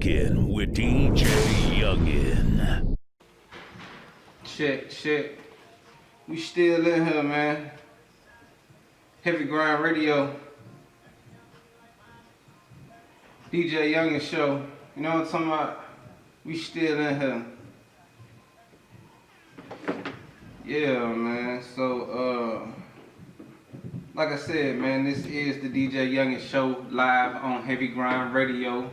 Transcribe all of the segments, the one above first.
Rockin' with DJ Yungin. Check. We still in here, man. Heavy Grind Radio. DJ Yungin Show. You know what I'm talking about? We still in here. Yeah, man. So, like I said, man, this is the DJ Yungin Show live on Heavy Grind Radio.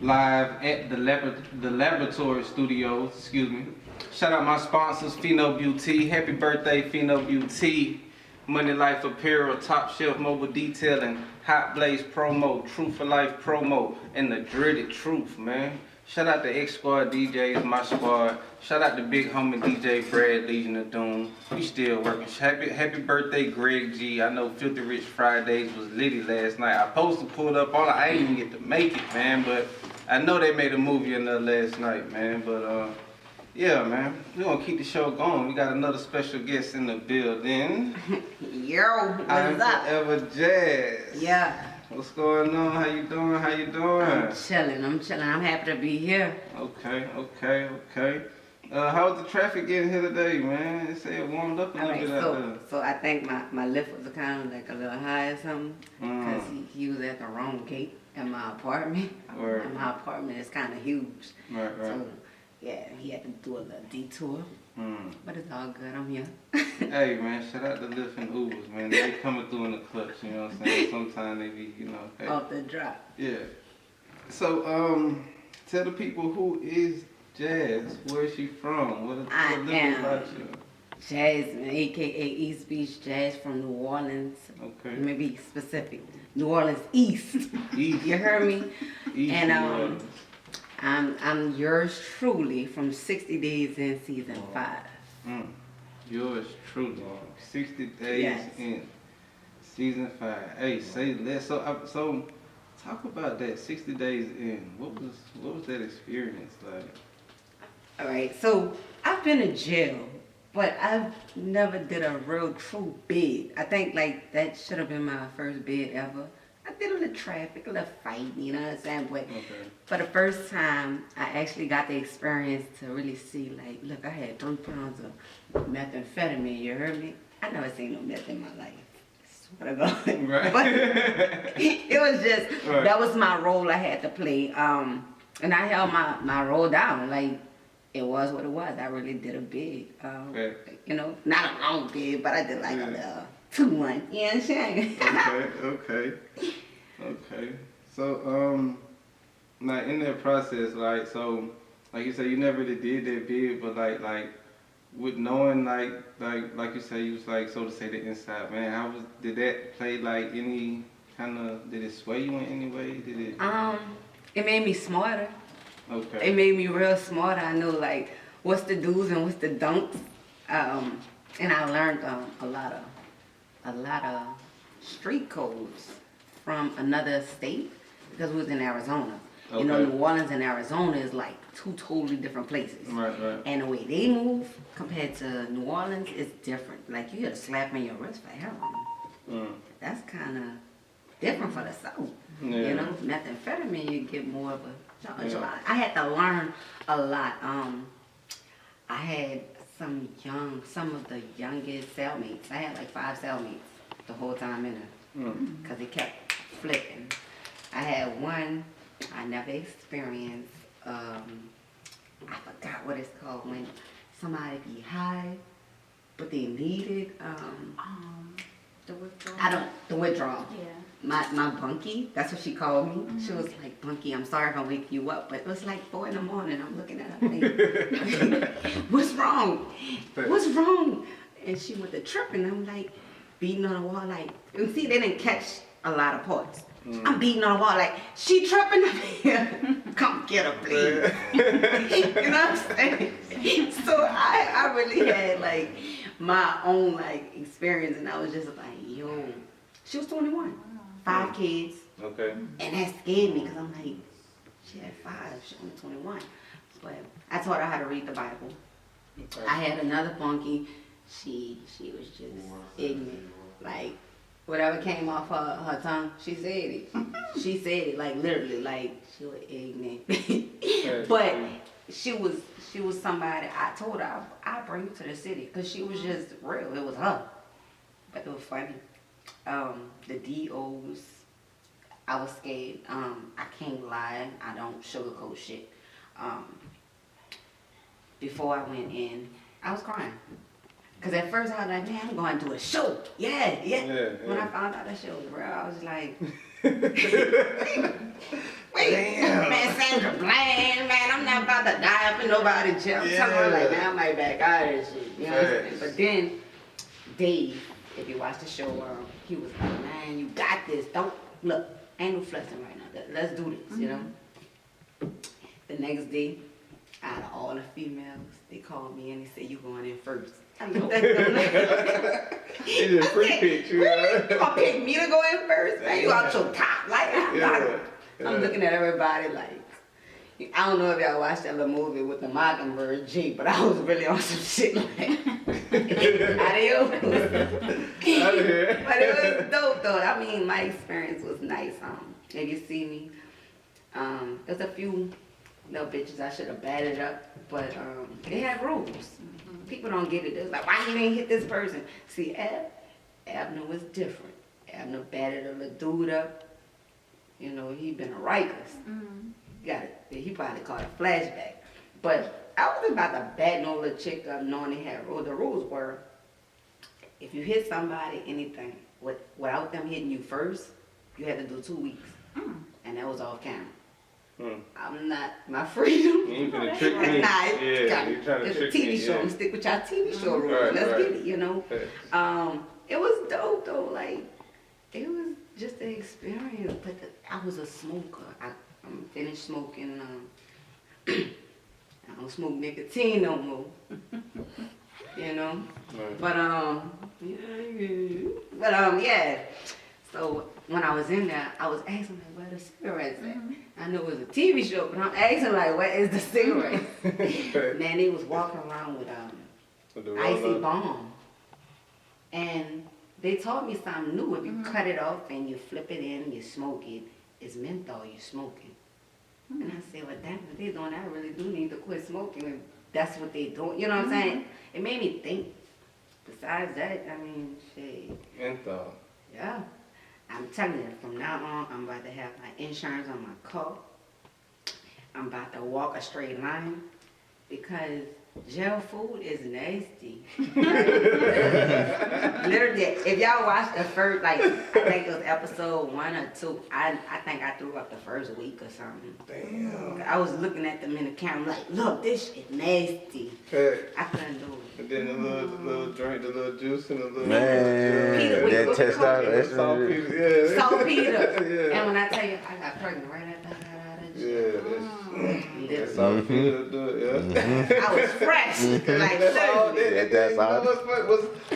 Live at the Laboratory Studios, excuse me. Shout out my sponsors, Pheno Beauty. Happy birthday, Pheno Beauty. Money Life Apparel, Top Shelf Mobile Detailing, Hot Blaze Promo, Truth for Life Promo, and the Dreaded Truth, man. Shout out to X Squad DJs, my squad. Shout out to big homie DJ Brad, Legion of Doom. We still working. Happy birthday, Greg G. I know Filthy Rich Fridays was litty last night. I posted, pulled up on it. I didn't even get to make it, man, but I know they made a movie in there last night, man. But yeah, man, we're gonna keep the show going. We got another special guest in the building. Yo, what's I'm up? Forever Jazz. Yeah. What's going on? How you doing? I'm chilling. I'm happy to be here. Okay. How was the traffic getting here today, man? They say it warmed up a little bit out there. So I think my lift was kind of like a little high or something, because he was at the wrong gate at my apartment. Right. And my apartment is kind of huge. Right. So yeah, he had to do a little detour. But it's all good. I'm here. Hey, man, shout out to Lyft and Ubers, man. They coming through in the clutch, you know what I'm saying? Sometimes they be, hey. Off the drop. Yeah. So, tell the people, who is Jazz? Where is she from? What I a little am about you. Jasmine, aka East Beach Jazz from New Orleans. Okay. Let me be specific. New Orleans East. East. You heard me? East And New Orleans. I'm yours truly from 60 Days in Season 5. Yours truly. 60 days Yes. in Season 5. Hey, say less. So talk about that. 60 days in. What was that experience like? All right, so I've been in jail, but I've never did a real true bid. I think like that should have been my first bid ever. I did a little traffic, a little fight, you know what I'm saying? But for the first time, I actually got the experience to really see, like, look, I had 3 pounds of methamphetamine, you heard me? I never seen no meth in my life. Swear to God. Right. But it was just, that was my role I had to play. And I held my role down, like, it was what it was. I really did a bid. You know, not a long bid, but I did like a little 2-1. You know what I'm saying? Okay. So, like in that process, like you said, you never really did that bid, but like with knowing like you say, you was like, so to say, the inside man. Did that play like any kind of, did it sway you in any way? Did it? It made me smarter. Okay. It made me real smart. I knew like what's the do's and what's the don'ts. And I learned a lot of street codes from another state, because we was in Arizona. Okay. You know, New Orleans and Arizona is like 2 totally different places. Right. And the way they move compared to New Orleans is different. Like you get a slap in your wrist for heroin. That's kind of different for the South. Yeah. You know, methamphetamine, you get more of a charge. I had to learn a lot. I had some of the youngest cellmates. I had like 5 cellmates the whole time in there, because it kept flipping. I had one I never experienced. I forgot what it's called when somebody be high, but they needed the withdrawal. the withdrawal. Yeah. My bunkie, that's what she called me. She was like, Bunkie, I'm sorry if I wake you up, but it was like 4 in the morning. I'm looking at her like, what's wrong? What's wrong? And she went to tripping. I'm like, beating on the wall, like, and see, they didn't catch a lot of parts. I'm beating on the wall, like, she tripping up here. Come get her, please. You know what I'm saying? So I really had like my own like experience, and I was just like, yo, she was 21. 5 kids. Okay. And that scared me, because I'm like, she had 5, she only 21. But I taught her how to read the Bible. I had another bunkie. She was just ignorant. Like, Whatever came off her tongue, she said it. She said it like literally, like she was ignorant. But she was somebody. I told her I bring you to the city because she was just real. It was her. But it was funny. The DOs, I was scared. I can't lie. I don't sugarcoat shit. Before I went in, I was crying. Cause at first I was like, man, I'm going to do a show. Yeah. When I found out that shit was real, I was like, wait, man, Sandra Bland, man, I'm not about to die up in nobody's jail. I'm telling her like, man, I might back out of this shit. You know what I'm saying? But then Dave, if you watch the show, he was like, man, you got this. Don't look, ain't no flexing right now. Let's do this, you know. The next day, out of all the females, they called me and they said, you going in first. I looked at them like, It's just free pitch, you know? you gonna pick me to go in first? Man, you out your top. Like, I'm looking at everybody like, I don't know if y'all watched that little movie with the Mockingbird G, but I was really on some shit like, adios. But it was dope though. I mean, my experience was nice. If you see me, there's a few little bitches I should have batted up, but they had rules. People don't get it. It's like, why you didn't hit this person? See, Abner was different. Abner batted a little dude up. You know, he been a Rikers. Got it. He probably caught a flashback. But I wasn't about to bat no little chick up knowing they had rules. The rules were, if you hit somebody, anything, without them hitting you first, you had to do 2 weeks. And that was off camera. I'm not my freedom. You ain't finna trick me. Nah, You trying to trick it's a TV me, show. yeah. Stick with y'all TV show rules. Let's get it, you know. It was dope though. Like it was just an experience. But I was a smoker. I'm finished smoking. I don't smoke nicotine no more. You know. But yeah. So when I was in there, I was asking like, where the cigarettes at? I knew it was a TV show, but I'm asking like, where is the cigarettes? Man, they was walking around with icy bomb. And they taught me something new. If you cut it off and you flip it in, you smoke it, it's menthol you smoking. And I said, well, damn, if they doing that, I really do need to quit smoking. If that's what they doing. You know what I'm saying? It made me think. Besides that, I mean, shit. Menthol. Yeah. I'm telling you, from now on, I'm about to have my insurance on my car. I'm about to walk a straight line because jail food is nasty. Literally, if y'all watch the first, like, I think it was episode 1 or 2, I think I threw up the first week or something. Damn. I was looking at them in the camera like, look, this shit nasty. I couldn't do it. And then the little drink, the little juice and the little... Peter, that testosterone. Saltpeter, yeah. Saltpeter. And when I tell you, I got pregnant right after I got out of jail. That's saltpeter do it, yeah. I was fresh. Like, That's all literally. That's all.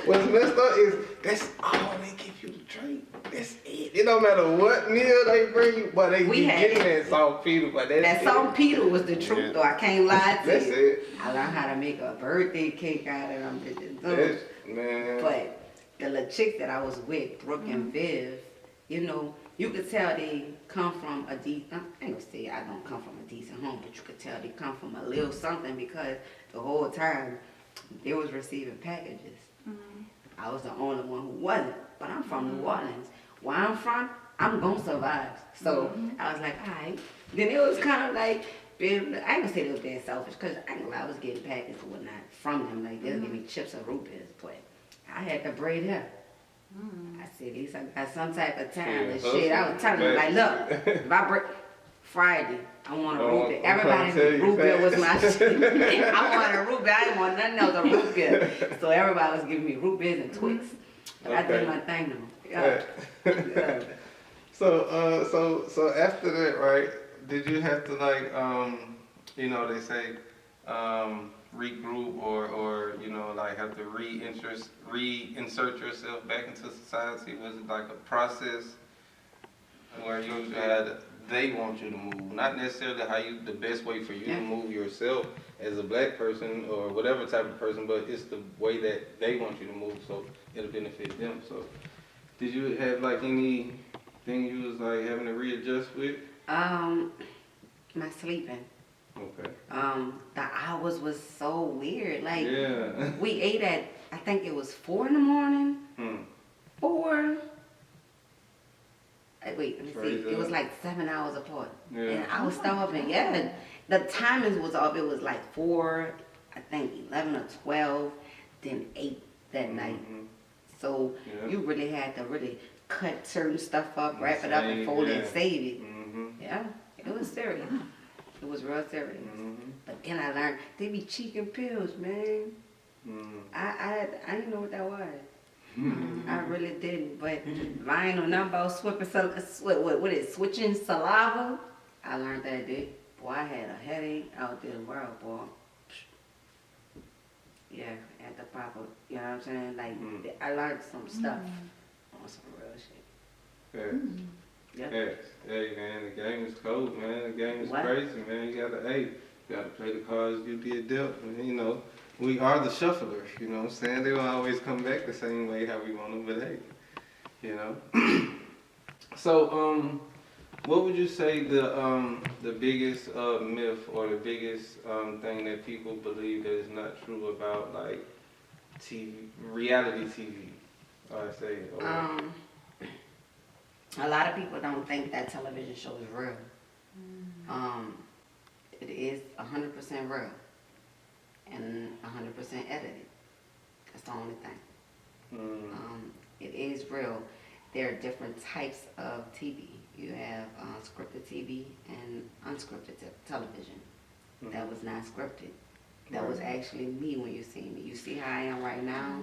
What's messed up is that's all they give you to drink. That's it. It don't matter what meal they bring you, but they be getting that saltpeter. But that saltpeter was the truth, though. I can't lie to that's you. It. I learned how to make a birthday cake out of them bitches. Man. But the little chick that I was with, Brooke and Viv, you know, you could tell they come from a decent, I ain't gonna say I don't come from a decent home, but you could tell they come from a little something because the whole time they was receiving packages. I was the only one who wasn't, but I'm from New Orleans. Where I'm from, I'm gonna survive. So I was like, all right. Then it was kind of like, I ain't gonna say they was being selfish, because I ain't gonna lie, I was getting packages and whatnot from them. Like, they'll give me chips or root beers, but I had to braid hair. I said, at least I got some type of time and shit. I was telling them, like, look, if I break Friday, I want a root beer. Everybody knew root beer was my shit. I wanted a root beer. I didn't want nothing else but root beer. So everybody was giving me root beers and Twix. But I did my thing though. Yeah. So after that, right? Did you have to like, you know, they say, regroup or you know, like have to reinsert yourself back into society? Was it like a process where you had they want you to move, not necessarily the best way for you to move yourself as a black person or whatever type of person, but it's the way that they want you to move, so it'll benefit them. So Did you have like anything you was like having to readjust with? My sleeping. Okay. The hours was so weird. Like, Yeah. we ate at, I think it was 4 in the morning. 4. Wait, let me see. It was like 7 hours apart. Yeah. And I was starving. Yeah. The timings was off. It was like 4, I think 11 or 12, then 8 that night. So you really had to really cut certain stuff up, wrap it up, and fold it and save it. Yeah, it was serious. It was real serious. But then I learned they be cheating pills, man. I didn't know what that was. I really didn't. But I ain't know nothing about switching saliva. I learned that day. Boy, I had a headache out there in the world, boy. Yeah, at the proper, you know what I'm saying? Like, I learned some stuff on some real shit. Yes. Hey man, the game is cold, man. The game is crazy, man. You gotta play the cards you be dealt. And, you know, we are the shufflers, you know what I'm saying? They don't always come back the same way how we want them, but hey, you know. So, what would you say the biggest myth or the biggest thing that people believe that is not true about like TV, reality TV? I say. A lot of people don't think that television show is real. It is 100% real and 100% edited. That's the only thing. It is real. There are different types of TV. You have scripted TV and unscripted television. That was not scripted. That was actually me when you see me. You see how I am right now?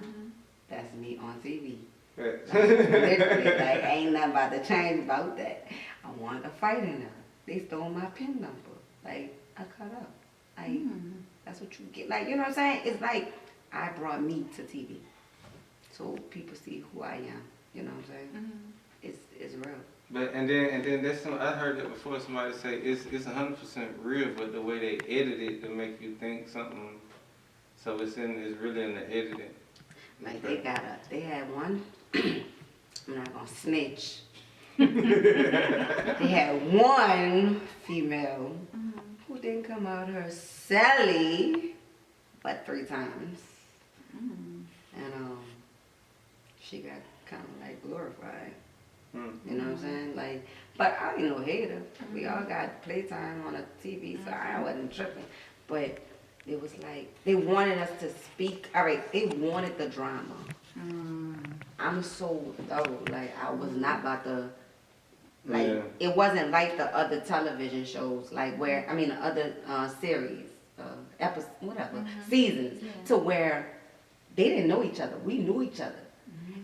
That's me on TV. Literally, like, ain't nothing about to change about that. I wanted to fight in there. They stole my PIN number. Like, I cut up. Like, that's what you get. Like, you know what I'm saying? It's like I brought me to TV. So people see who I am. You know what I'm saying? It's real. But and then that's I heard that before. Somebody say it's 100% real, but the way they edit it to make you think something. So it's really in the editing. Like they had one. I'm not gonna snitch. They had one female who didn't come out her celly but 3 times, and she got kind of like glorified. You know what I'm saying? Like, but I ain't no hater. We all got playtime on a TV, so I wasn't tripping. But it was like they wanted us to speak. All right, they wanted the drama. I'm so thorough. Like, I was not about to. Like, it wasn't like the other television shows, like where the other series, episodes, whatever, seasons, to where they didn't know each other. We knew each other.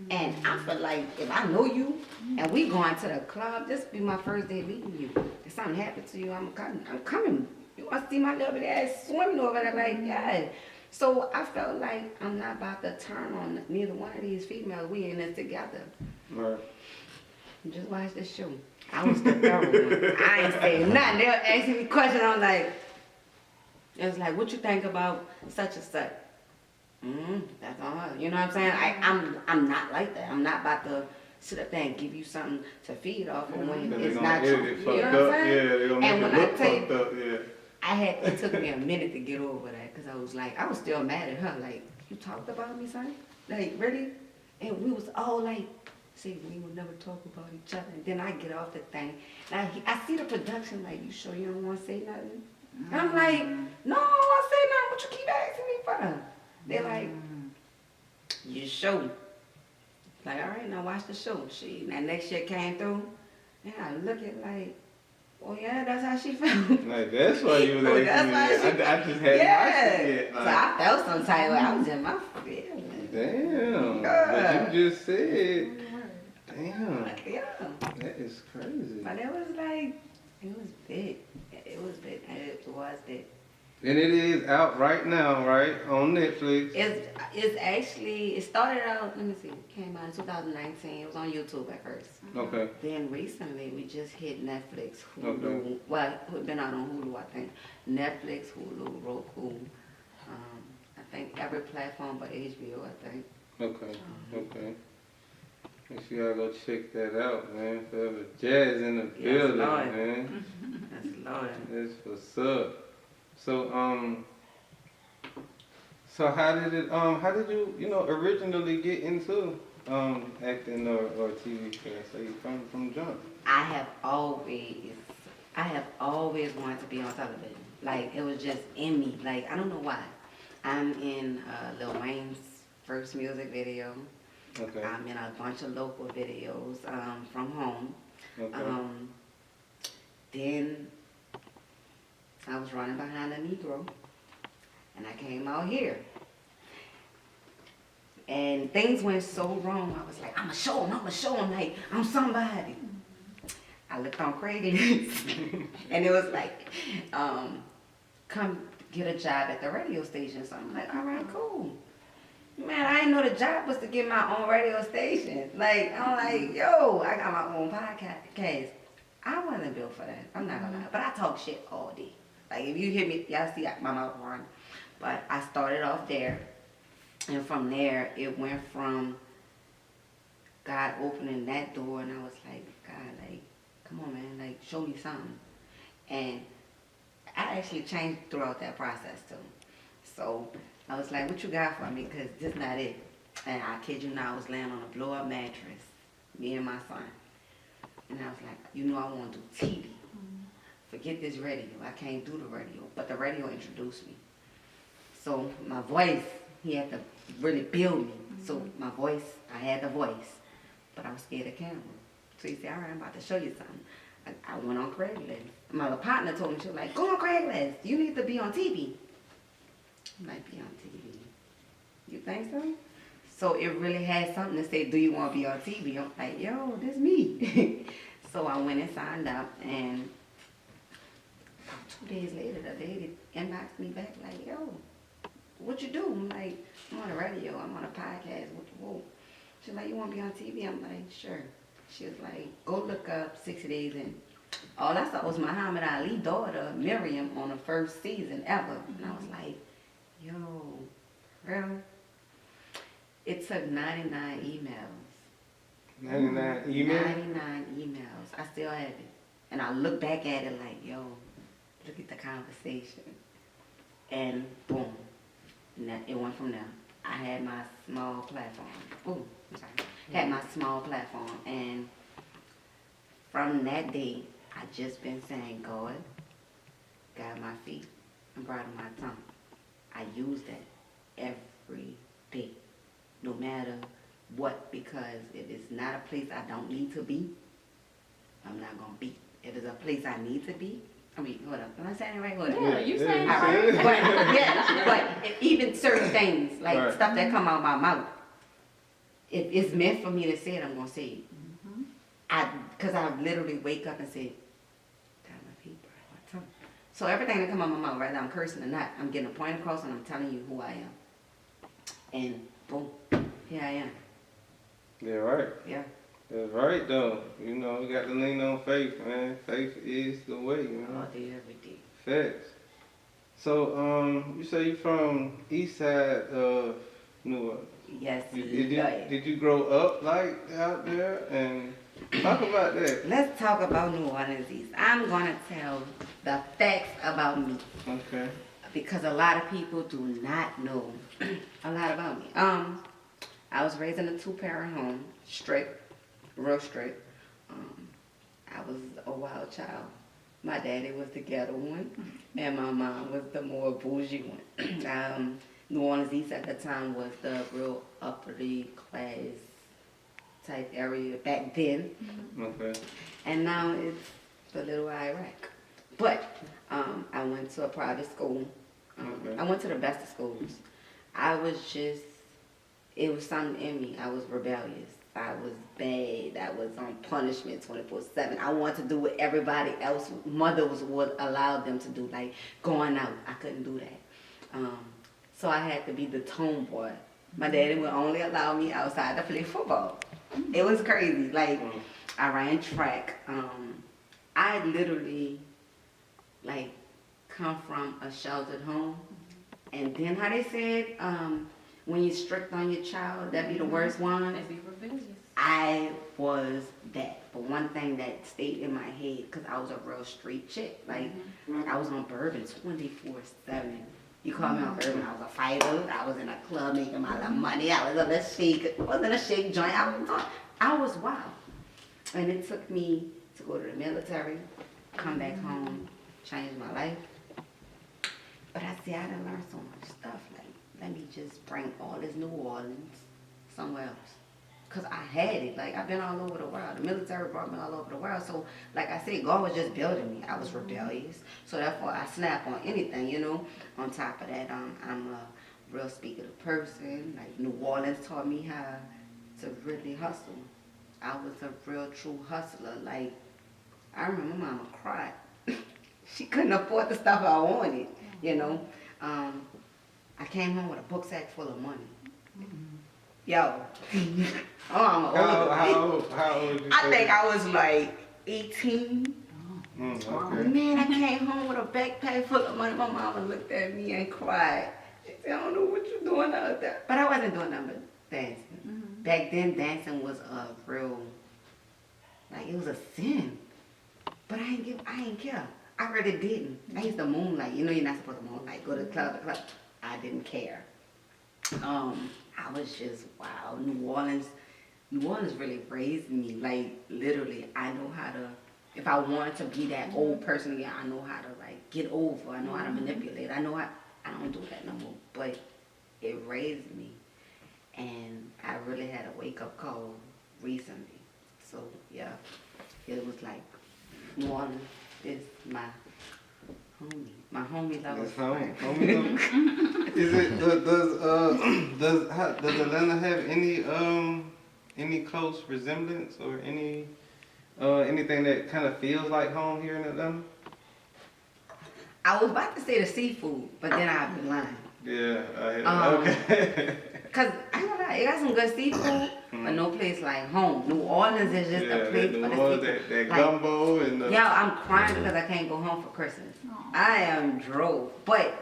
And I feel like if I know you and we going to the club, this be my first day meeting you. If something happened to you, I'm coming. You want to see my little bit ass swimming over there? Like, yeah. So I felt like I'm not about to turn on neither one of these females. We in this together. Right. Just watch this show. I was the thorough one. I ain't saying nothing. They were asking me questions. I'm like, it was like, what you think about such and such? That's all. You know what I'm saying? I'm not like that. I'm not about to sit up there and give you something to feed off of when it's not true. You know what I'm saying? Yeah, they're gonna make it look fucked up. Yeah. It took me a minute to get over that because I was like, I was still mad at her. Like, you talked about me, son? Like, really? And we was all like, see, we would never talk about each other. And then I get off the thing. Now I see the production like, you sure you don't want to say nothing? And I'm like, no, I don't want to say nothing. What you keep asking me for? They're like, you show. Like, all right, now watch the show. That next shit came through. And I look at like, oh yeah, that's how she felt. Like, that's why you was asking me. I just hadn't watched it yet. Like, so I felt some type of, I was in my feelings. Damn. But you just said, damn. Yeah. That is crazy. But it was like, it was big. It was big. It was big. And it is out right now, right? On Netflix. It's actually, it started out, let me see, it came out in 2019. It was on YouTube at first. Okay. Then recently, we just hit Netflix, Hulu. Okay. Well, it's been out on Hulu, I think. Netflix, Hulu, Roku. I think every platform but HBO, I think. Okay. Okay. Make sure y'all go check that out, man. Forever Jazz in the building, Lord. man. That's Lord. That's what's up. So so how did you originally get into acting or TV cast? So you from jump. I have always wanted to be on television. Like, it was just in me. Like, I don't know why. I'm in Lil Wayne's first music video. Okay. I'm in a bunch of local videos from home. Okay. Then I was running behind a Negro, and I came out here. And things went so wrong. I was like, I'ma show him, like, I'm somebody. I looked on Craigslist, and it was like, come get a job at the radio station. So I'm like, all right, cool. Man, I didn't know the job was to get my own radio station. Like, I'm like, yo, I got my own podcast. I wasn't built for that. I'm not gonna lie. But I talk shit all day. Like, if you hear me, y'all see my mouth run. But I started off there. And from there, it went from God opening that door, and I was like, God, like, come on, man, like, show me something. And I actually changed throughout that process, too. So I was like, what you got for me? Because this not it. And I kid you not, I was laying on a blow-up mattress, me and my son. And I was like, you know I want to do TV. Forget this radio. I can't do the radio. But the radio introduced me. So my voice, he had to really build me. So my voice, I had the voice. But I was scared of camera. So he said, all right, I'm about to show you something. I went on Craigslist. My little partner told me, she was like, go on Craigslist. You need to be on TV. I might be on TV. You think so? So it really had something to say, do you want to be on TV? I'm like, yo, this me. So I went and signed up, and 2 days later, the lady inboxed me back like, yo, what you do? I'm like, I'm on the radio, I'm on a podcast. Whoa. She's like, you want to be on TV? I'm like, sure. She was like, go look up 60 Days In. All I saw was Muhammad Ali's daughter, Miriam, on the first season ever. And I was like, yo, girl. It took 99 emails. 99 emails? 99 emails. I still have it. And I look back at it like, yo, look at the conversation. And boom. And it went from there. I had my small platform. Boom. I'm sorry. Had my small platform. And from that day, I just been saying, God, guide my feet and bridle my tongue. I use that every day, no matter what, because if it's not a place I don't need to be, I'm not going to be. If it's a place I need to be, hold up. Am I saying it right? Hold up. Yeah, you saying All it right. But even certain things, like Right. stuff that come out of my mouth, if it's meant for me to say it, I'm going to say it. Because I literally wake up and say, God, my feet, my tongue. So everything that come out of my mouth, whether I'm cursing or not, I'm getting a point across and I'm telling you who I am. And boom, here I am. Yeah, right. Yeah. That's right, though. You know, we got to lean on faith, man. Faith is the way, you know. All day, every day. Facts. So, you say you from east side of New Orleans. Yes, Did you grow up, like, out there? And talk about that. Let's talk about New Orleans East. I'm going to tell the facts about me. Okay. Because a lot of people do not know a lot about me. I was raised in a 2-parent home, strict, real strict. I was a wild child. My daddy was the ghetto one, and my mom was the more bougie one. New Orleans East at the time was the real uppity class type area back then. Okay. And now it's the little Iraq. But I went to a private school. Okay. I went to the best of schools. It was something in me. I was rebellious. I was bad. I was on punishment 24/7. I wanted to do what everybody else, mothers would allow them to do, like going out. I couldn't do that. So I had to be the tomboy. My daddy would only allow me outside to play football. It was crazy. Like, I ran track. I literally, like, come from a sheltered home. And then how they said, when you're strict on your child, that'd be the worst one. Let's be rebellious. I was that. But one thing that stayed in my head, because I was a real street chick. Like, I was on Bourbon 24/7. You call me on Bourbon, I was a fighter. I was in a club making my little money. I was in a shake joint. I was wild. And it took me to go to the military, come back home, change my life. But I see I done learned so much stuff. Like, let me just bring all this New Orleans somewhere else. Cause I had it. Like, I've been all over the world. The military brought me all over the world. So, like I said, God was just building me. I was rebellious. So therefore, I snap on anything, you know. On top of that, I'm a real speaking person. Like, New Orleans taught me how to really hustle. I was a real true hustler. Like, I remember my mama cried. She couldn't afford the stuff I wanted, you know. I came home with a book sack full of money. Yo. How old you I think I was like 18. Okay. Man, I came home with a backpack full of money. My mama looked at me and cried. She said, I don't know what you're doing out there. But I wasn't doing nothing but dancing. Back then, dancing was a real, like, it was a sin. But I ain't care. I really didn't. I used to moonlight. You know you're not supposed to moonlight. Go to the club. I didn't care. I was just, wow, New Orleans really raised me. Like, literally, I know how to, if I wanted to be that old person again, I know how to, like, get over. I know how to manipulate. I don't do that no more. But it raised me. And I really had a wake-up call recently. So, yeah, it was like, New Orleans is my homie. My homie love us. Homie love. Is it does Atlanta have any close resemblance or anything that kind of feels like home here in Atlanta? I was about to say the seafood, but then I've been lying. Yeah, okay. Cause I don't know, it got some good seafood, but no place like home. New Orleans is just a place for the seafood. That gumbo and the... Yeah, I'm crying because I can't go home for Christmas. I am drove. But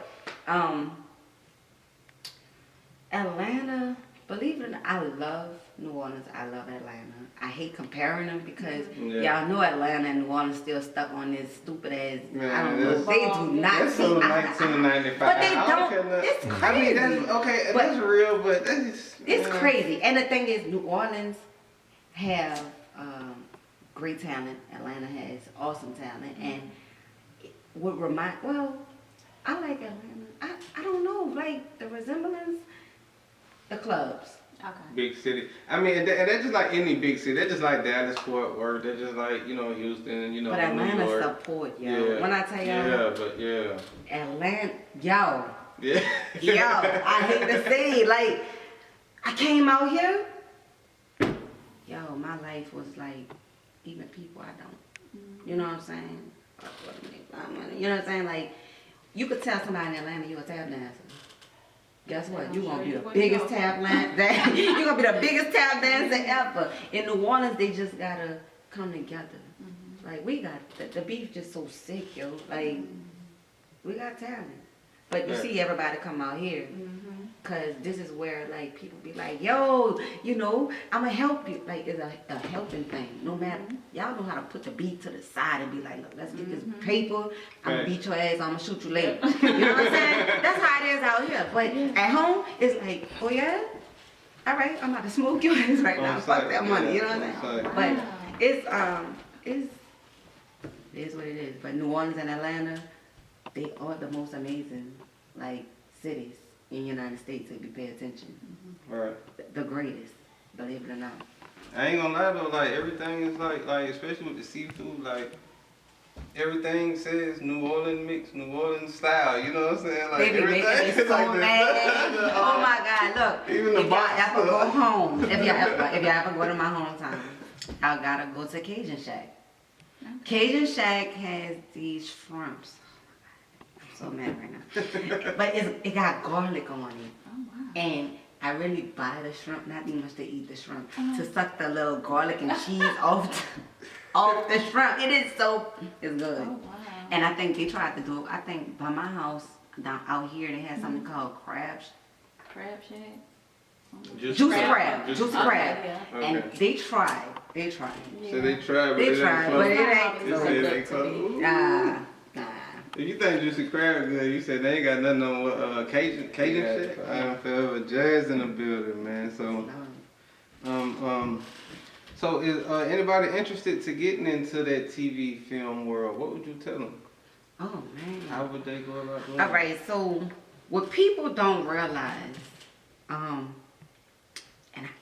Atlanta, believe it or not, I love New Orleans. I love Atlanta. I hate comparing them because y'all know Atlanta and New Orleans still stuck on this stupid ass. I don't know. They do not. That's so 1995. But they don't. It's crazy. I mean, that's okay. That's real, but that's just, it's crazy. And the thing is, New Orleans have great talent. Atlanta has awesome talent, and would remind. Well, I like Atlanta. I don't know, like the resemblance, the clubs. Okay. Big city. I mean, and that's just like any big city. They're just like Dallas, Fort Worth. They're just like, you know, Houston, you know, but Atlanta support, yo. Yeah. When I tell y'all. Atlanta, yo. Yeah. Yo, I hate to say it. Like, I came out here. Yo, my life was like, even people I don't. You know what I'm saying? You know what I'm saying? Like, you could tell somebody in Atlanta you're a tap dancer. Guess what? You're gonna be the biggest tap dancer. You're gonna be the biggest tap dancer ever. In New Orleans, they just gotta come together. Like, we got the beef just so sick, yo. Like, we got talent. But you see everybody come out here. Cause this is where like people be like, yo, you know, I'ma help you. Like, it's a helping thing. No matter, y'all know how to put the beat to the side and be like, look, let's get this paper. I'm gonna beat your ass. I'm gonna shoot you later. You know what I'm saying? That's how it is out here. But at home, it's like, oh yeah, all right, I'm about to smoke your ass right now. Fuck that money. You know what I'm saying? But it's it is what it is. But New Orleans and Atlanta, they are the most amazing like cities in the United States if you pay attention. Right. The greatest, believe it or not. I ain't gonna lie though, like everything is like especially with the seafood, like everything says New Orleans mix, New Orleans style, you know what I'm saying? Like They be everything making it so like mad. Oh my God, look. Even the if y'all box ever go stuff. home, if y'all ever go to my hometown, I gotta go to Cajun Shack. Cajun Shack has these shrimps. I'm so mad right now. But it got garlic on it. Oh, wow. And I really buy the shrimp, not even much to eat the shrimp, to suck the little garlic and cheese off the shrimp. It's good. Oh, wow. And I think they tried to do it. I think by my house down out here they had something called crab Crab shack? Juicy Crab. Juicy Juicy Crab. Crab. Yeah. And Okay. they tried. They tried. So they tried, but They it tried, ain't but close. it ain't. You said they close. Nah. If you think Juicy Crab good, you said they ain't got nothing on what Cajun shit. I am forever jazz in the building, man. So is anybody interested to getting into that TV film world? What would you tell them? Oh man. How would they go about doing All right. So what people don't realize, and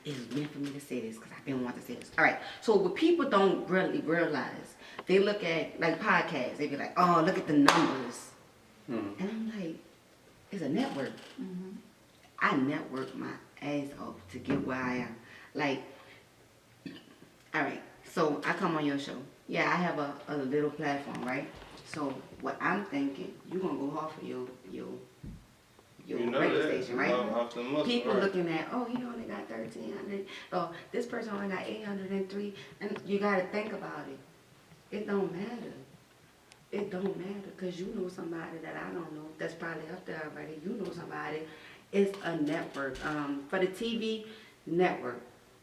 it's meant for me to say this because I've been wanting to say this. All right. So what people don't really realize, they look at like podcasts. They be like, oh, look at the numbers, and I'm like, it's a network. I network my ass off to get where I am. Like, all right. So I come on your show. Yeah, I have a little platform, right? So what I'm thinking, you gonna go off of your radio station, right? Off the muscle, People right. looking at, oh, he only got 1,300. Oh, this person only got 803. And you gotta think about it. It don't matter. It don't matter because you know somebody that I don't know that's probably up there already. You know somebody. It's a network. For the TV network.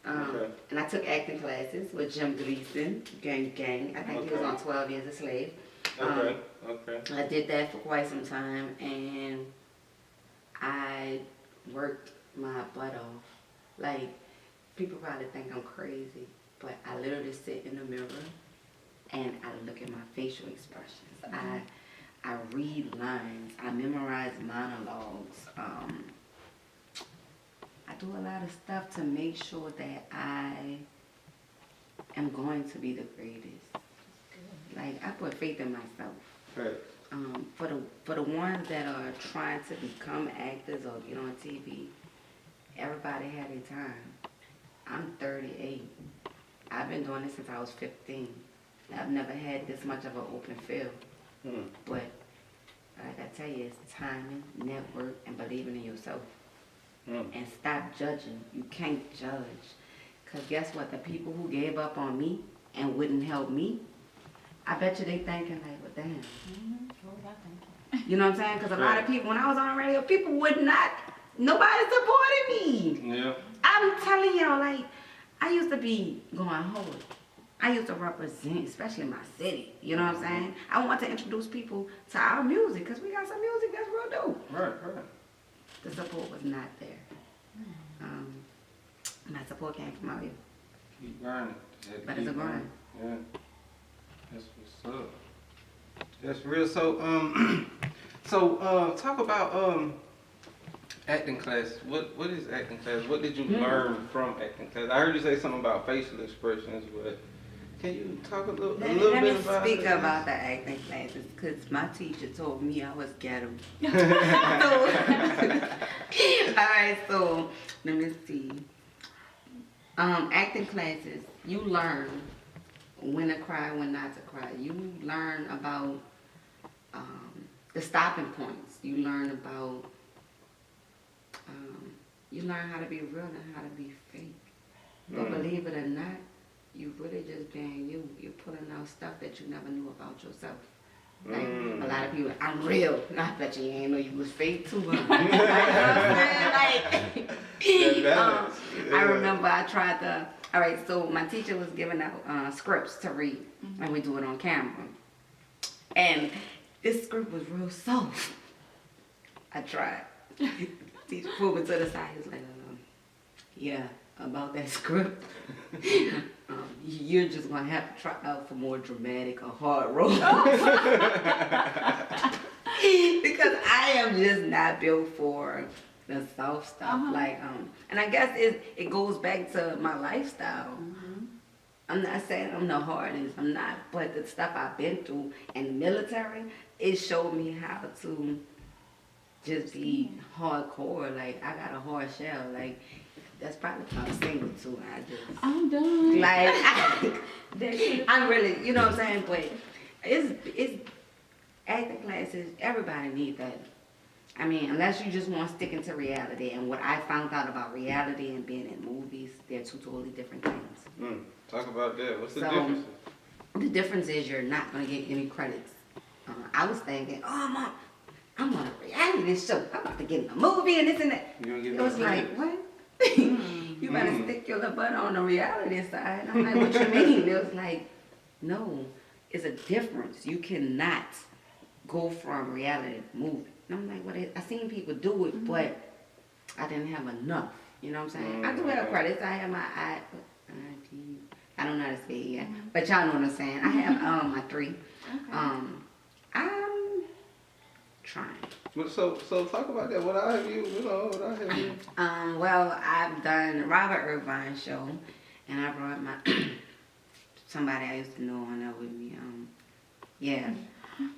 Okay. And I took acting classes with Jim Gleason, gang. I think he was on 12 Years a Slave. Okay. I did that for quite some time, and I worked my butt off. Like, people probably think I'm crazy, but I literally sit in the mirror and I look at my facial expressions. I read lines. I memorize monologues. I do a lot of stuff to make sure that I am going to be the greatest. Like, I put faith in myself. Right. For the ones that are trying to become actors or get on TV, everybody had their time. I'm 38. I've been doing this since I was 15. I've never had this much of an open field. But like I tell you, it's timing, network, and believing in yourself. And stop judging. You can't judge. Because guess what? The people who gave up on me and wouldn't help me, I bet you they thinking like, well, damn. What was I thinking? You know what I'm saying? Because a lot of people, when I was on the radio, people would not, nobody supported me. Yeah. I'm telling y'all, like, I used to be going hard. I used to represent, especially my city. You know what I'm saying? I want to introduce people to our music because we got some music that's real dope. Right. The support was not there. My support came from out here. Keep grinding. But it's a grind. Yeah. That's what's up. That's real. So, talk about acting class. What is acting class? What did you learn from acting class? I heard you say something about facial expressions, but can you talk a little Let bit me about speak that? about the acting classes because my teacher told me I was ghetto. Alright, so let me see. Acting classes, you learn when to cry, when not to cry. You learn about the stopping points. You learn about you learn how to be real and how to be fake. But believe it or not, you really just being you. You're pulling out stuff that you never knew about yourself. Like, a lot of people, I'm real. I bet you ain't know you was fake too. Huh? Like, you know what I'm saying? Like, I remember I tried to, all right, so my teacher was giving out scripts to read, and we do it on camera. And this script was real soft. I tried. Teacher pulled me to the side. He was like, yeah, about that script. You're just gonna have to try out for more dramatic or hard roles. Because I am just not built for the soft stuff. Like, and I guess it goes back to my lifestyle. I'm not saying I'm the hardest, I'm not, but the stuff I've been through in the military, it showed me how to just be hardcore. Like, I got a hard shell. Like, that's probably what I'm single too. I'm done. Like, I'm really, you know what I'm saying? But it's acting classes, everybody needs that. I mean, unless you just want to stick into reality. And what I found out about reality and being in movies, they're two totally different things. Talk about that. What's the difference? The difference is you're not going to get any credits. I was thinking, oh, I'm on a reality show. I'm about to get in a movie and this and that. You don't get It no was like, credits. what? You better stick your little butt on the reality side. I'm like, what you mean? It was like, no, it's a difference. You cannot go from reality to movie. And I'm like, I seen people do it, but I didn't have enough. You know what I'm saying? I do have credits. I have my I don't know how to say it yet, but y'all know what I'm saying. I have my 3. Okay. I'm trying. So talk about that. What I have you know. Well, I've done Robert Irvine show, and I brought my somebody I used to know on there with me.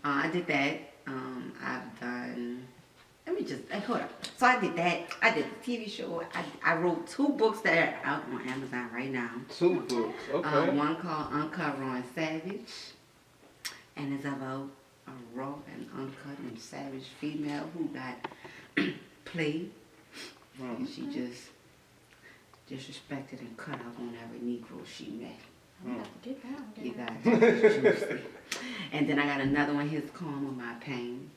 I did that. I've done. Let me just hold up. So I did that. I did the TV show. I wrote 2 books that are out on Amazon right now. 2 books. Okay. One called Uncovering Savage, and it's about a raw and uncut and savage female who got played. And she just disrespected and cut up on every Negro she met. I'm gonna have to get that one. You got it. Juicy. And then I got another one, His Calm My Pain.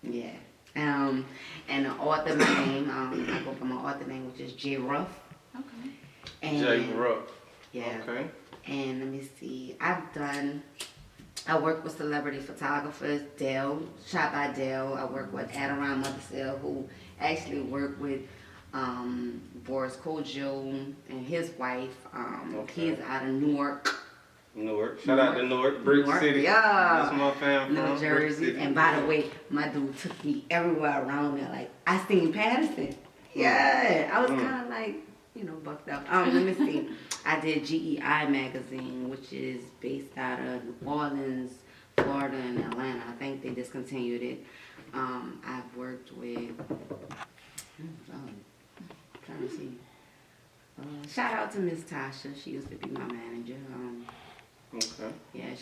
Yeah. And the author name, I go for my author name, which is J. Ruff. Okay. And, J. Ruff. Yeah. Okay. And let me see, I work with celebrity photographers, Dale, shot by Dale. I work with Adiron Mothersell, who actually worked with Boris Kojo and his wife. He's out of Newark. Shout out to Newark, Brick City. Yeah. That's my fam from New Jersey. And by the way, my dude took me everywhere around there. Like, I seen Patterson. Yeah. I was kind of like, bucked up. Let me see. I did GEI magazine, which is based out of New Orleans, Florida, and Atlanta. I think they discontinued it. I've worked with, trying to see. Shout out to Miss Tasha. She used to be my manager. Okay. Yeah,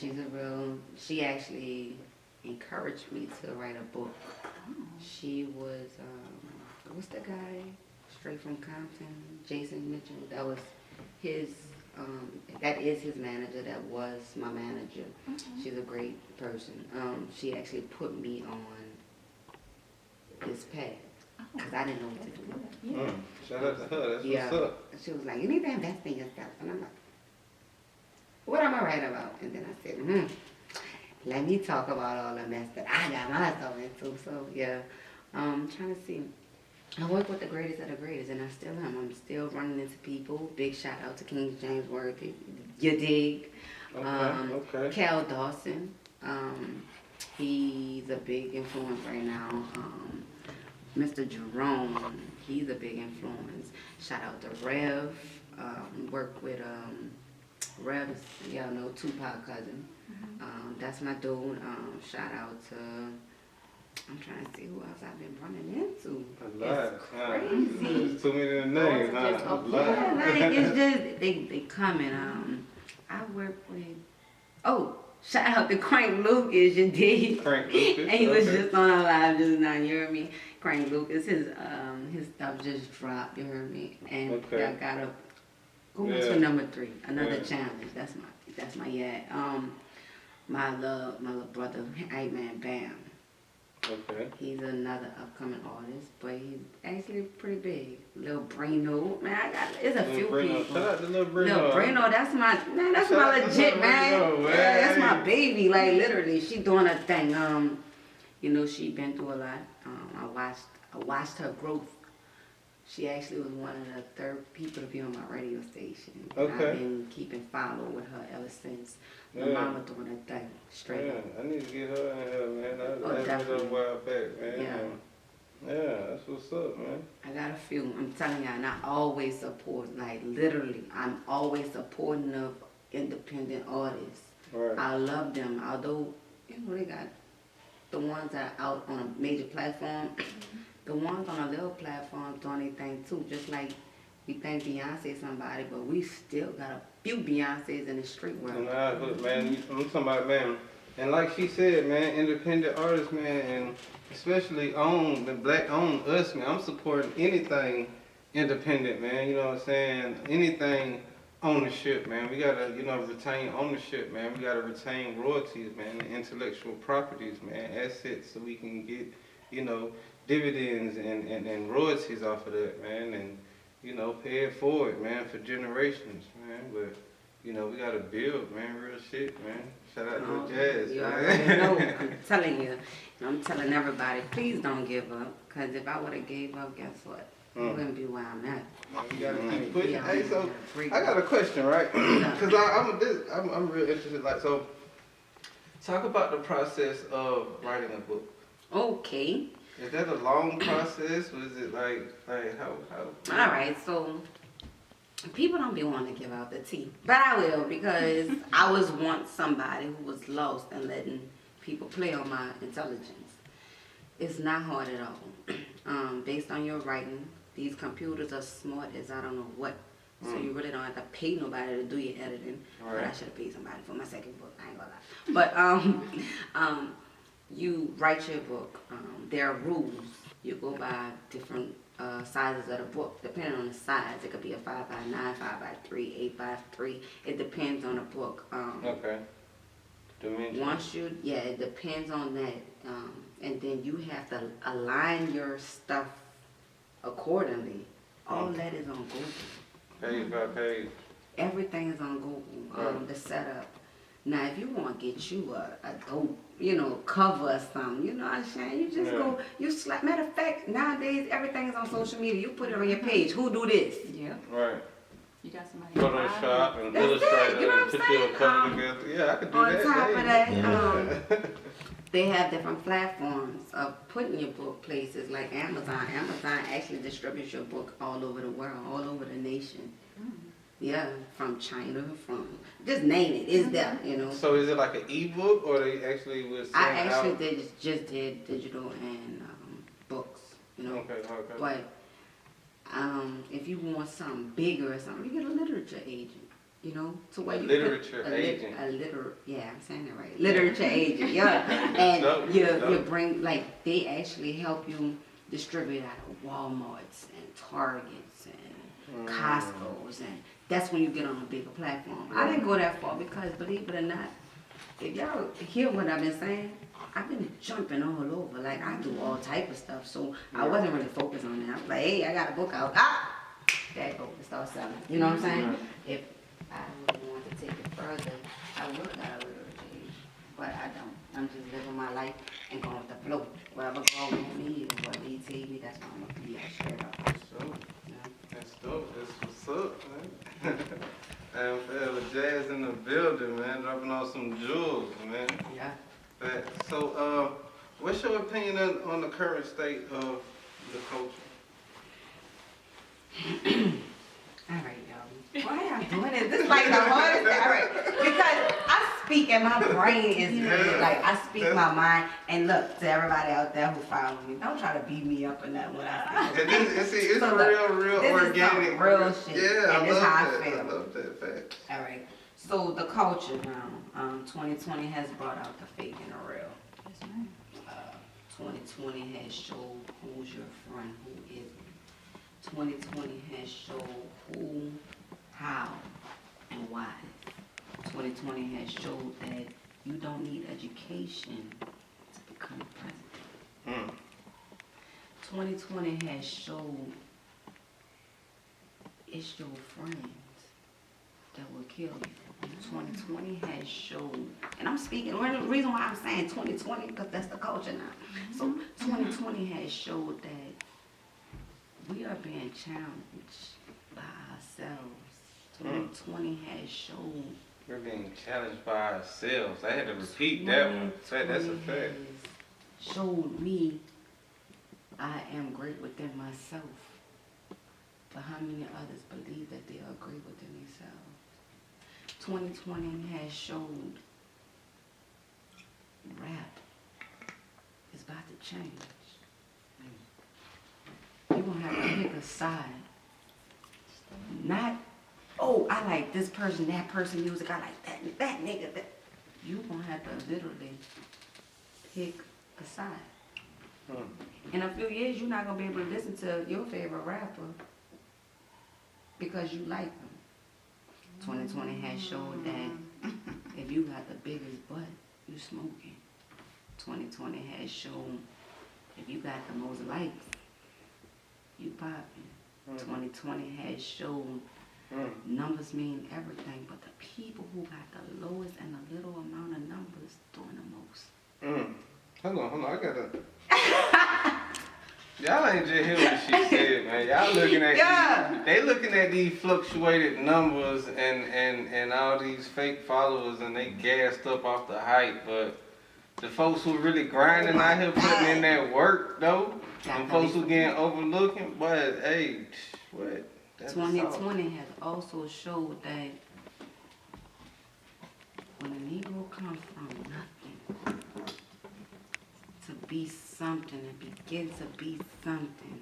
she actually encouraged me to write a book. She was, what's the guy? Straight from Compton, Jason Mitchell. That was his, that is his manager. That was my manager. She's a great person. She actually put me on his path. Because I didn't know what to do. Yeah. Shout out to her. That's what's up. She was like, you need to invest in yourself. And I'm like, what am I writing about? And then I said, let me talk about all the mess that I got myself into. So, yeah, I'm trying to see. I work with the greatest of the greatest, and I still am. I'm still running into people. Big shout out to King James Worthy. You dig? Okay. Cal Dawson. He's a big influence right now. Mr. Jerome, he's a big influence. Shout out to Rev. Work with Rev, y'all know, Tupac cousin. That's my dude. Shout out to, I'm trying to see who else I've been running into. It's crazy. There's too many names, huh? Yeah, like, it's just, they come and, I work with, shout out to Crank Lucas, you did. Crank Lucas, And he was just on a live just now, you heard me? Crank Lucas, his stuff just dropped, you heard me? And I got a, going to number 3, another challenge. That's my my little brother, Hype Man Bam. Okay. He's another upcoming artist, but he's actually pretty big. Lil Brino, man, it's a few people. Shout out to Lil Brino. Lil Brino, that's my legit man. Brino, Yeah, that's my baby. Like literally, she doing her thing. She been through a lot. I watched her growth. She actually was one of the 3rd people to be on my radio station. Okay. I've been keeping follow with her ever since. My mama doing her thing straight up. I need to get her in here, man. I Definitely. a while back, man. Yeah, that's what's up, man. I got a few. I'm telling y'all, and I always support, like literally, I'm always supporting of independent artists. Right. I love them, although, they got the ones that are out on a major platform. The ones on a little platform doing their thing too. Just like we think Beyonce somebody, but we still got a few Beyoncés in the street world. Nah, look, man, I'm talking about, man. And like she said, man, independent artists, man, and especially the black owned us, man. I'm supporting anything independent, man. You know what I'm saying? Anything ownership, man. We gotta, retain ownership, man. We gotta retain royalties, man, intellectual properties, man, assets, so we can get, dividends and royalties off of that, man. And you know, pay it forward, man, for generations, man. But you know, we gotta build, man, real shit, man. Shout out to Jazz, You man. already know. I'm telling you. And I'm telling everybody, please don't give up. Because if I would have gave up, guess what? I wouldn't be where I'm at. You gotta keep pushing. Yeah, Hey, so free. I got a question, right? Because I'm real interested. Like, so talk about the process of writing a book. Okay. Is that a long process, or is it like how? All right, so people don't be wanting to give out the tea, but I will because I was once somebody who was lost and letting people play on my intelligence. It's not hard at all. Based on your writing, these computers are smart as I don't know what. So you really don't have to pay nobody to do your editing. Right. But I should have paid somebody for my second book. I ain't gonna lie. But you write your book. There are rules. You go by different sizes of the book, depending on the size. It could be a 5x9, 5x3, 8x3. It depends on the book. Okay. Dimension. Once it depends on that. And then you have to align your stuff accordingly. All that is on Google. Page by page. Everything is on Google. Right. The setup. Now, if you want to get you a dope, cover or something, you know what I'm saying? You just go, matter of fact, nowadays everything is on social media. You put it on your page. Who do this? Yeah. Right. You got somebody. Photoshop and That's it, Illustrator you know what and I'm put you a saying? cover together. Yeah, I could do On that. top of Hey. that, they have different platforms of putting your book places like Amazon. Amazon actually distributes your book all over the world, all over the nation. Yeah, from China, from just name it. It's there, So is it like an ebook, or they actually will send I actually out? just did digital and books, Okay. But if you want something bigger or something, you get a literature agent, to where A you literature put agent. Yeah, I'm saying that right. Literature agent, yeah. And dope, you dope. bring they actually help you distribute out of Walmarts and Targets and Costco's, and that's when you get on a bigger platform. I didn't go that far because, believe it or not, if y'all hear what I've been saying, I've been jumping all over. Like, I do all type of stuff, so I wasn't really focused on that. I was like, hey, I got a book out. There you go, and start selling. You know what I'm saying? If I really wanted to take it further, I would have got a literature agent, but I don't. I'm just living my life and going with the flow. Whatever God want me or what He tell me, that's what I'm going to be straight up. That's dope. That's what's up, man. And Jazz in the building, man, dropping off some jewels, man. Yeah. So, what's your opinion on the current state of the culture? All right, y'all. Why y'all doing it? This is like the hardest thing. All right. Because I speak and my brain is like, I speak my mind. And look, to everybody out there who follow me, don't try to beat me up or nothing when I speak. It's So real this organic. Is real shit. Yeah, And this how I feel. I love that fact. All right. So the culture now, 2020 has brought out the fake and the real. Yes, ma'am. 2020 has showed who's your friend, who isn't. 2020 has showed who, how, and why. 2020 has showed that you don't need education to become president. 2020 has showed it's your friends that will kill you. 2020 has showed, and I'm speaking, the reason why I'm saying 2020, because that's the culture now. So 2020 has showed that we are being challenged by ourselves. 2020 has showed We're being challenged by ourselves. I had to repeat that one. That's a fact. Showed me I am great within myself. But how many others believe that they are great within themselves? 2020 has showed rap is about to change. You're going to have to pick a side. Not, oh, I like this person, that person music, I like that nigga, that. You're going to have to literally pick a side. In a few years, you're not going to be able to listen to your favorite rapper because you like them. 2020 has showed that if you got the biggest butt, you smoking. 2020 has shown if you got the most likes, you popping. 2020 has shown numbers mean everything, but the people who got the lowest and the little amount of numbers doing the most. Hold on, I gotta. Y'all ain't just hear what she said, man. Y'all looking at they looking at these fluctuated numbers and all these fake followers, and they gassed up off the hype, but the folks who really grinding out here putting in that work though, and folks who getting overlooking, but hey, what? 2020 has also showed that when a Negro comes from nothing to be something and begin to be something,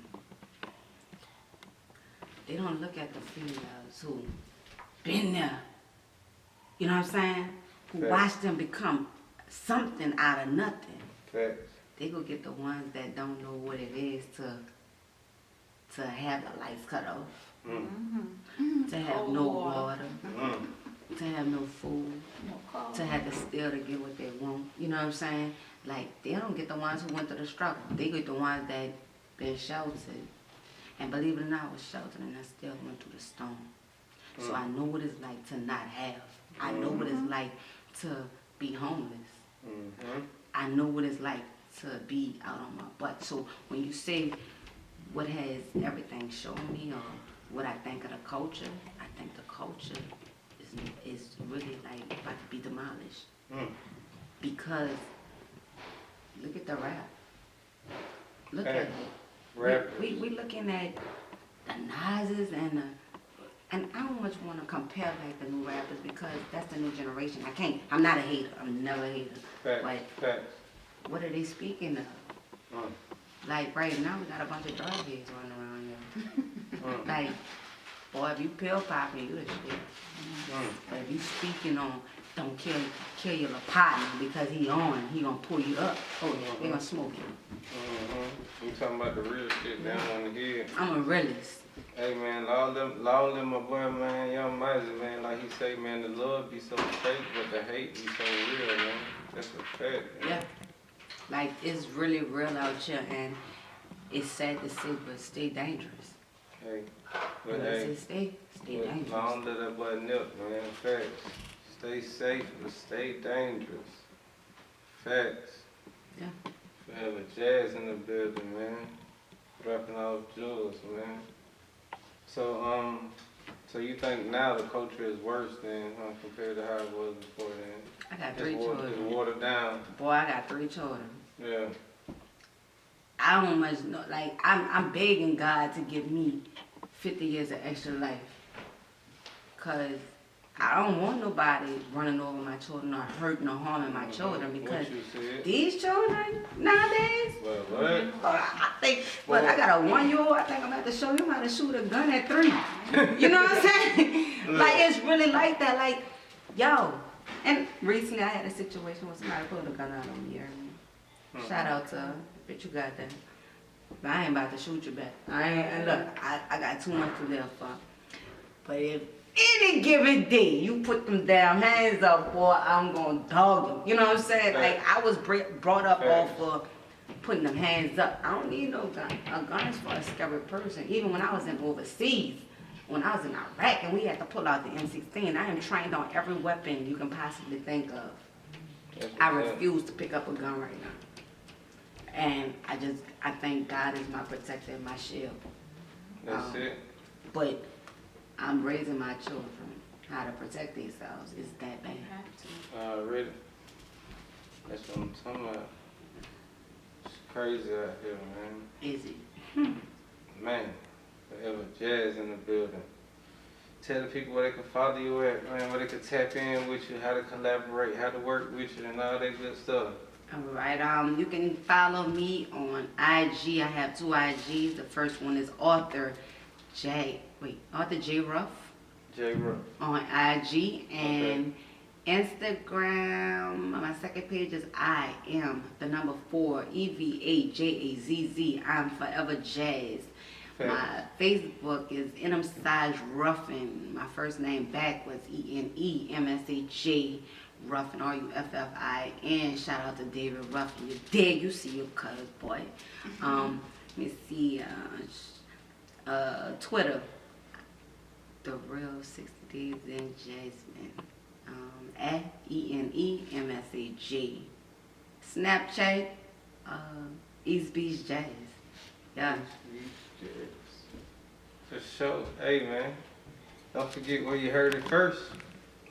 they don't look at the females who been there, you know what I'm saying? Who watched them become something out of nothing. Facts. They go get the ones that don't know what it is to have the lights cut off, to have no water, to have no food, to have to steal to get what they want. You know what I'm saying? Like, they don't get the ones who went through the struggle. They get the ones that been sheltered. And believe it or not, I was sheltered and I still went through the storm. So I know what it's like to not have. I know what it's like to be homeless. I know what it's like to be out on my butt. So when you say what has everything shown me or what I think of the culture, I think the culture is really like about to be demolished. Because look at the rap. Look at it. We looking at the Nas's and I don't much want to compare like the new rappers because that's the new generation. I'm not a hater. I'm never a hater. But what are they speaking of? Like right now we got a bunch of drug heads running around here. Like, boy, if you pill popping, you a shit. But if you speaking on don't kill your little partner because he gonna pull you up. Oh, they gonna smoke you. You talking about the real shit down on the head. I'm a realist. Hey man, all them my boy man, Young Miser man, like he say man, the love be so fake, but the hate be so real, man. That's a fact. Man. Yeah. Like it's really real out here and it's sad to say, but stay dangerous. Hey. But hey, stay dangerous. Long to that boy Nip, man. Facts. Stay safe, but stay dangerous. Facts. Yeah. Forever Jazz in the building, man. Dropping off jewels, man. So you think now the culture is worse than compared to how it was before then? I got 3 children. It's watered down. Boy, I got 3 children. Yeah. I don't much know. Like I'm begging God to give me 50 years of extra life, cause I don't want nobody running over my children or hurting or harming my children because these children nowadays. What? I think, but I got a 1-year-old. I think I'm about to show him how to shoot a gun at 3. You know what I'm saying? Like it's really like that. Like, yo. And recently I had a situation where somebody pulled a gun out on me. Shout out to her. Bitch, you got that. But I ain't about to shoot you back. Look, I got too much to live for. But if any given day you put them damn hands up, boy, I'm gonna dog them. You know what I'm saying? Like I was brought up off of putting them hands up. I don't need no gun. A gun is for a scary person. Even when I was in overseas, when I was in Iraq and we had to pull out the M16, I am trained on every weapon you can possibly think of. I refuse to pick up a gun right now. And I think God is my protector and my shield. That's it. But I'm raising my children how to protect themselves. It's that bad. Really? That's what I'm talking about. It's crazy out here, man. Is it? Man, Forever Jazz in the building. Tell the people where they can follow you at, man, where they can tap in with you, how to collaborate, how to work with you, and all that good stuff. All right. You can follow me on IG. I have 2 IGs. The first one is Author J. Ruff. J. Ruff. On IG and Instagram. My second page is I am the number 4 EVAJAZZ. I'm Forever Jazz. My Facebook is Enumsage Ruffin. My first name backwards ENEMSHJ Ruffin RUFFIN. Shout out to David Ruffin. You're dead. You see your cuz boy. Let me see. Twitter, The Real 60 Days in Jasmine. At ENEMSEG. Snapchat, East Beach Jazz. Yeah. For sure. Hey, man. Don't forget where you heard it first.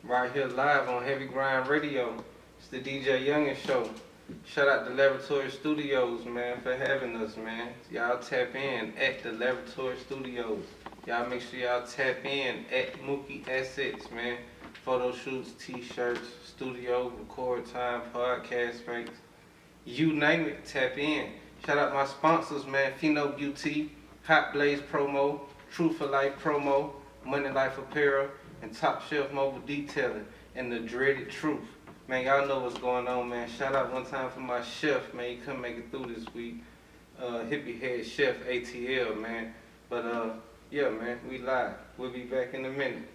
Right here live on Heavy Grind Radio. It's the DJ Yungin Show. Shout out to Laboratory Studios, man, for having us, man. Y'all tap in at the Laboratory Studios. Y'all make sure y'all tap in at Mookie Assets, man. Photo shoots, t-shirts, studio, record time, podcast space. You name it, tap in. Shout out my sponsors, man. Pheno Beauty, Hot Blaze Promo, True for Life Promo, Money Life Apparel, and Top Shelf Mobile Detailing, and the Dreaded Truth. Man, y'all know what's going on, man. Shout out one time for my chef, man. He couldn't make it through this week. Hippie Head Chef ATL, man. But yeah, man, we live. We'll be back in a minute.